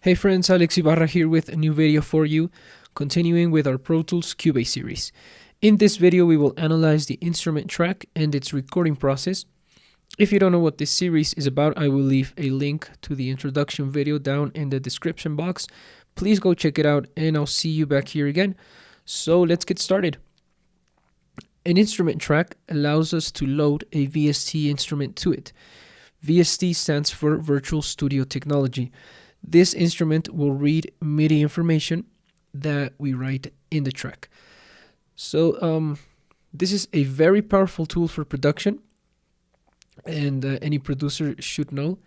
Hey friends, Alex Ibarra here with a new video for you, continuing with our Pro Tools Cubase series. In this video we will analyze the instrument track and its recording process. If you don't know what this series is about, I will leave a link to the introduction video down in the description box. Please go check it out and I'll see you back here again. So let's get started. An instrument track allows us to load a VST instrument to it. VST stands for Virtual Studio Technology. This instrument will read MIDI information that we write in the track. So this is a very powerful tool for production, and any producer should know.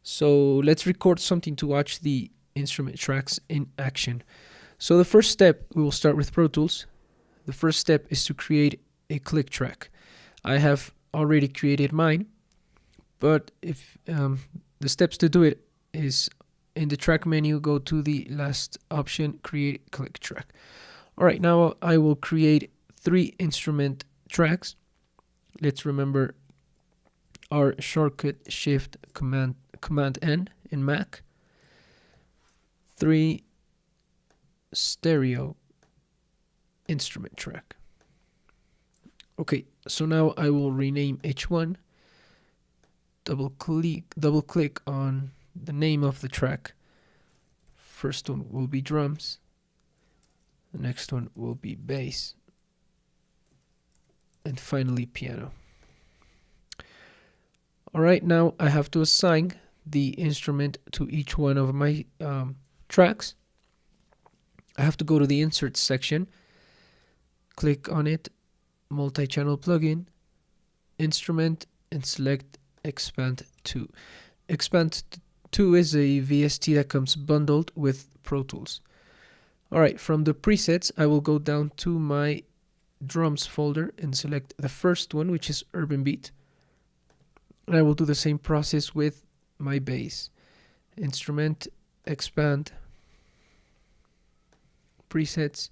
So let's record something to watch the instrument tracks in action. So the first step, we will start with Pro Tools. The first step is to create a click track. I have already created mine, but if the steps to do it is in the track menu, go to the last option, create click track. Alright, now I will create 3 instrument tracks. Let's remember our shortcut Shift Command N in Mac. 3 stereo instrument track. Okay, so now I will rename each one. Double click on the name of the track. First one will be drums. The next one will be bass. And finally piano. Alright, now I have to assign the instrument to each one of my tracks. I have to go to the insert section, click on it, multi-channel plugin, instrument, and select expand to. Expand 2 is a VST that comes bundled with Pro Tools. Alright, from the presets, I will go down to my drums folder and select the first one, which is Urban Beat. And I will do the same process with my bass. Instrument, expand, presets.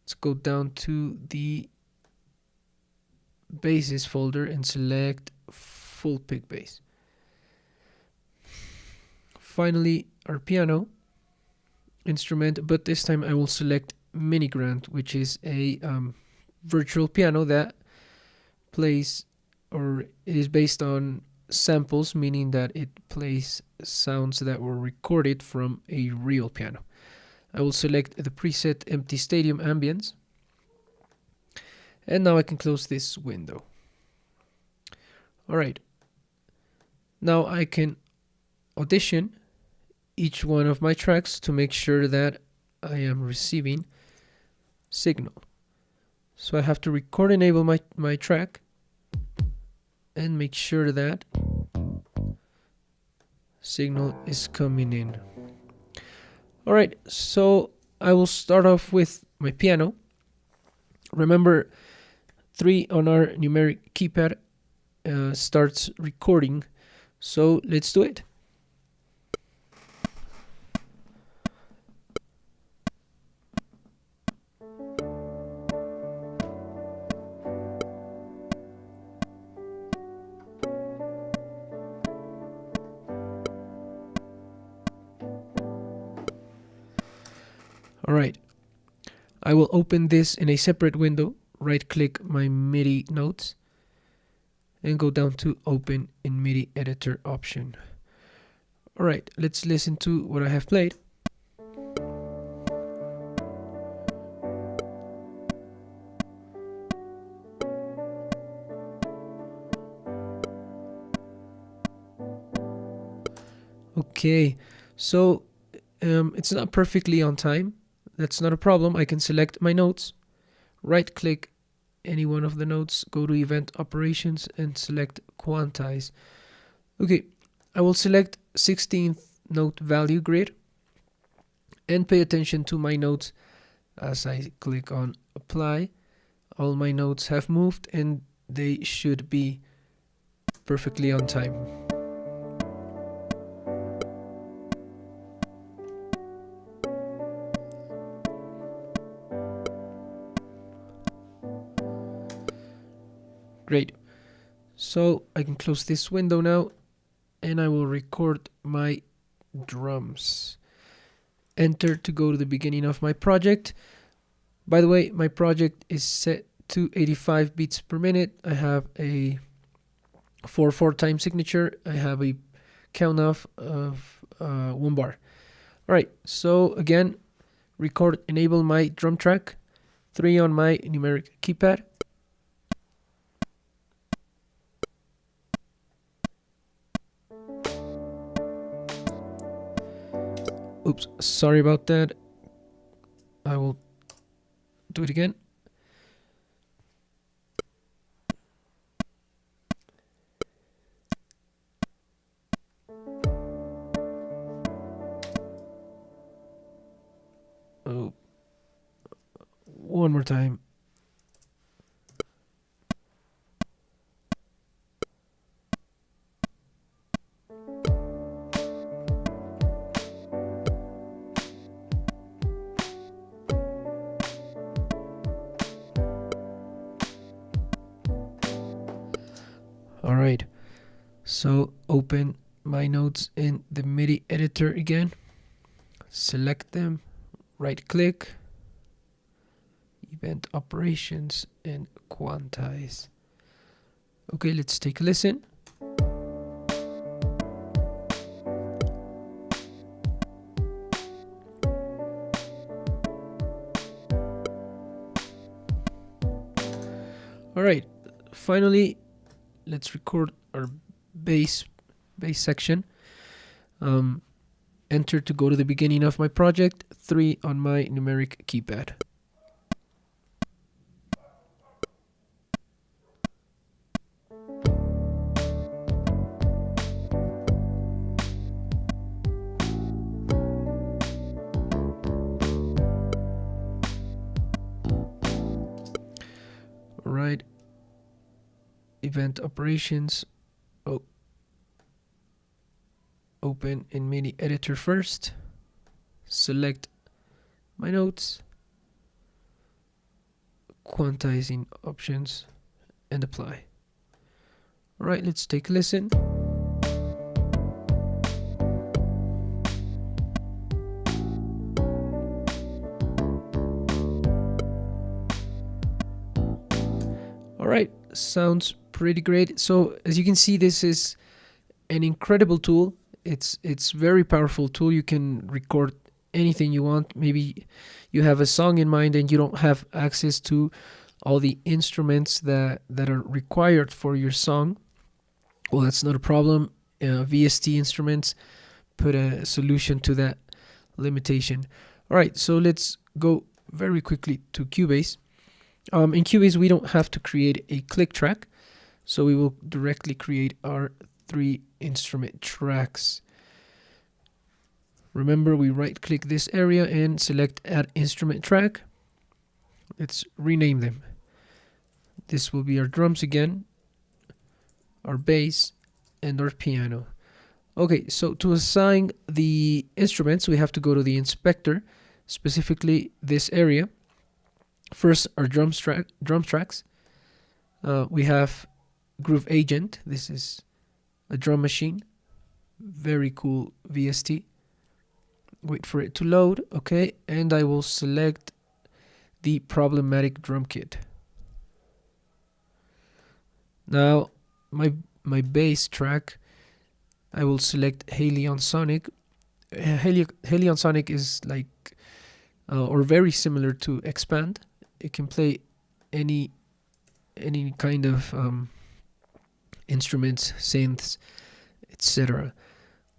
Let's go down to the basses folder and select full pick bass. Finally, our piano instrument, but this time I will select Mini Grand, which is a virtual piano that plays, or it is based on samples, meaning that it plays sounds that were recorded from a real piano. I will select the preset Empty Stadium Ambience, and now I can close this window. Alright, now I can audition each one of my tracks to make sure that I am receiving signal. So I have to record enable my track and make sure that signal is coming in. Alright, so I will start off with my piano. Remember, 3 on our numeric keypad starts recording, so let's do it. Alright, I will open this in a separate window, right click my MIDI notes, and go down to Open in MIDI Editor option. Alright, let's listen to what I have played. Okay, so it's not perfectly on time. That's not a problem. I can select my notes, right click any one of the notes, go to Event Operations and select Quantize. Okay, I will select 16th note value grid and pay attention to my notes as I click on Apply. All my notes have moved and they should be perfectly on time. Great. So I can close this window now and I will record my drums. Enter to go to the beginning of my project. By the way, my project is set to 85 beats per minute. I have a 4/4 time signature. I have a count off of 1 bar. All right, so again, record, enable my drum track, 3 on my numeric keypad. Oops, sorry about that. I will do it again. Oh, one more time. All right, so open my notes in the MIDI editor again, select them, right click, event operations, and quantize. Okay, let's take a listen. All right, finally, let's record our bass section. Enter to go to the beginning of my project, 3 on my numeric keypad. All right, event operations. Open in MIDI editor first, select my notes, quantizing options, and apply. All right, let's take a listen. All right, sounds pretty great. So as you can see, this is an incredible tool. It's very powerful tool. You can record anything you want. Maybe you have a song in mind and you don't have access to all the instruments that are required for your song. Well, that's not a problem. VST instruments put a solution to that limitation. All right, so let's go very quickly to Cubase. In Cubase, we don't have to create a click track, so we will directly create our 3 instrument tracks. Remember, we right click this area and select add instrument track. Let's rename them. This will be our drums again, our bass, and our piano. Okay, so to assign the instruments, we have to go to the inspector, specifically this area. First, our drum tracks. We have Groove Agent. This is a drum machine, very cool VST. Wait for it to load. Okay, and I will select the problematic drum kit. Now my bass track, I will select Helion Sonic. Helion Sonic is like or very similar to Expand. It can play any kind of instruments, synths, etc.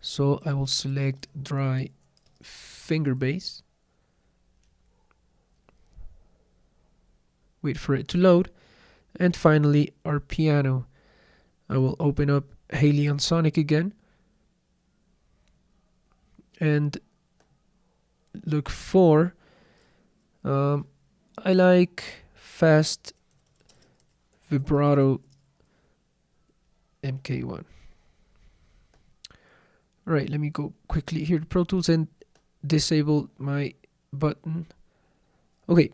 So I will select dry finger bass, wait for it to load, and finally our piano. I will open up Helion Sonic again and look for I like fast vibrato MK1. All right, let me go quickly here to Pro Tools and disable my button. Okay,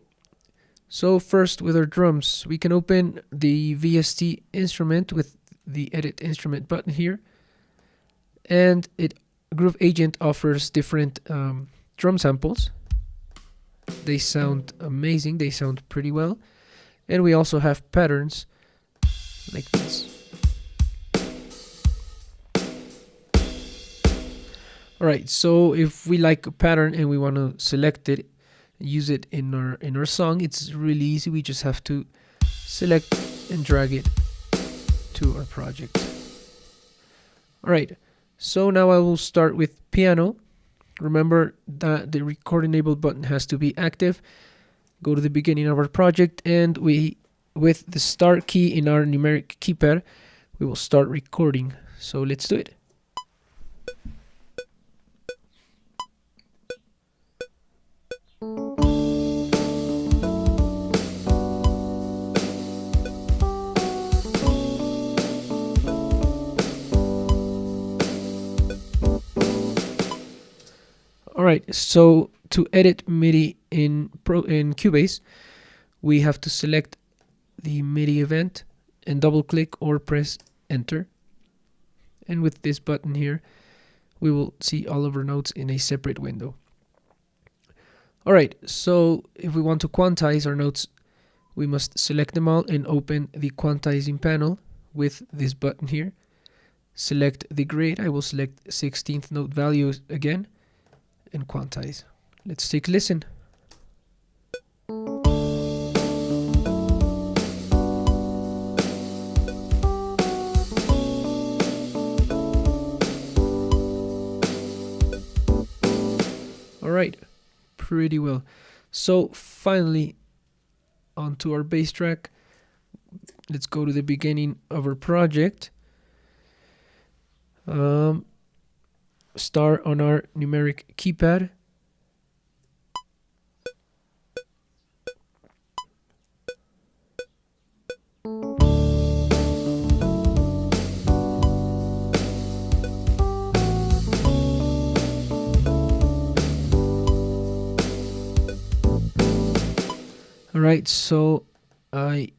so first with our drums, we can open the VST instrument with the edit instrument button here, and it Groove Agent offers different drum samples. They sound amazing, they sound pretty well. And we also have patterns like this. Alright, so if we like a pattern and we want to select it, use it in our song, it's really easy. We just have to select and drag it to our project. Alright, so now I will start with piano. Remember that the record enable button has to be active. Go to the beginning of our project, and with the start key in our numeric keypad, we will start recording. So let's do it. Alright, so to edit MIDI in Cubase, we have to select the MIDI event and double click or press enter. And with this button here, we will see all of our notes in a separate window. Alright, so if we want to quantize our notes, we must select them all and open the quantizing panel with this button here. Select the grid. I will select 16th note values again and quantize. Let's take a listen. Alright, pretty well. So finally, onto our bass track. Let's go to the beginning of our project. Start on our numeric keypad. Alright, so I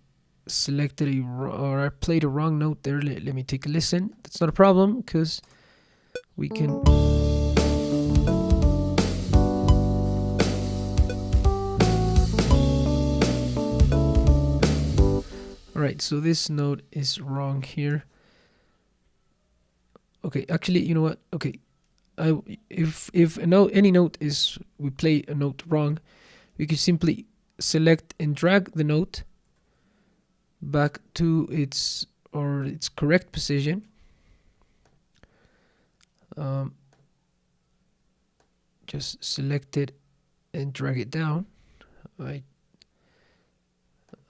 selected I played a wrong note there. Let me take a listen. That's not a problem because we can. Alright, so this note is wrong here. Okay, actually, you know what? Okay, if any note is, we play a note wrong, we can simply select and drag the note back to its correct position. Just select it and drag it down. I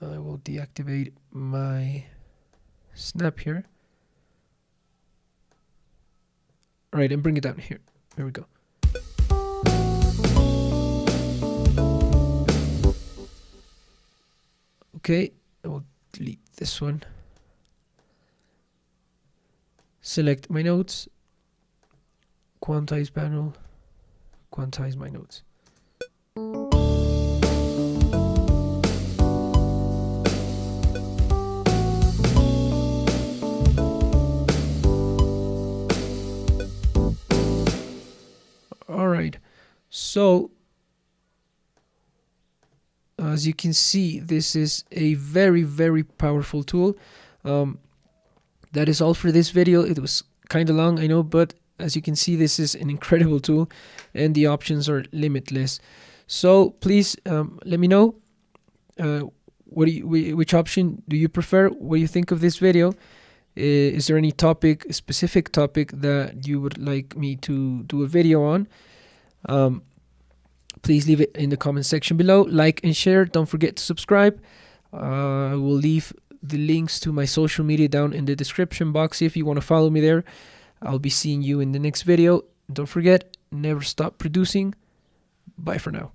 will deactivate my snap here. Alright, and bring it down here. Here we go. Okay, I will delete this one. Select my notes. Quantize panel. Quantize my notes. Alright, so as you can see, this is a very, very powerful tool. That is all for this video. It was kind of long, I know, but as you can see, this is an incredible tool and the options are limitless. So please let me know which option do you prefer? What do you think of this video? Is there any specific topic that you would like me to do a video on? Please leave it in the comment section below. Like and share. Don't forget to subscribe. I will leave the links to my social media down in the description box if you want to follow me there. I'll be seeing you in the next video. Don't forget, never stop producing. Bye for now.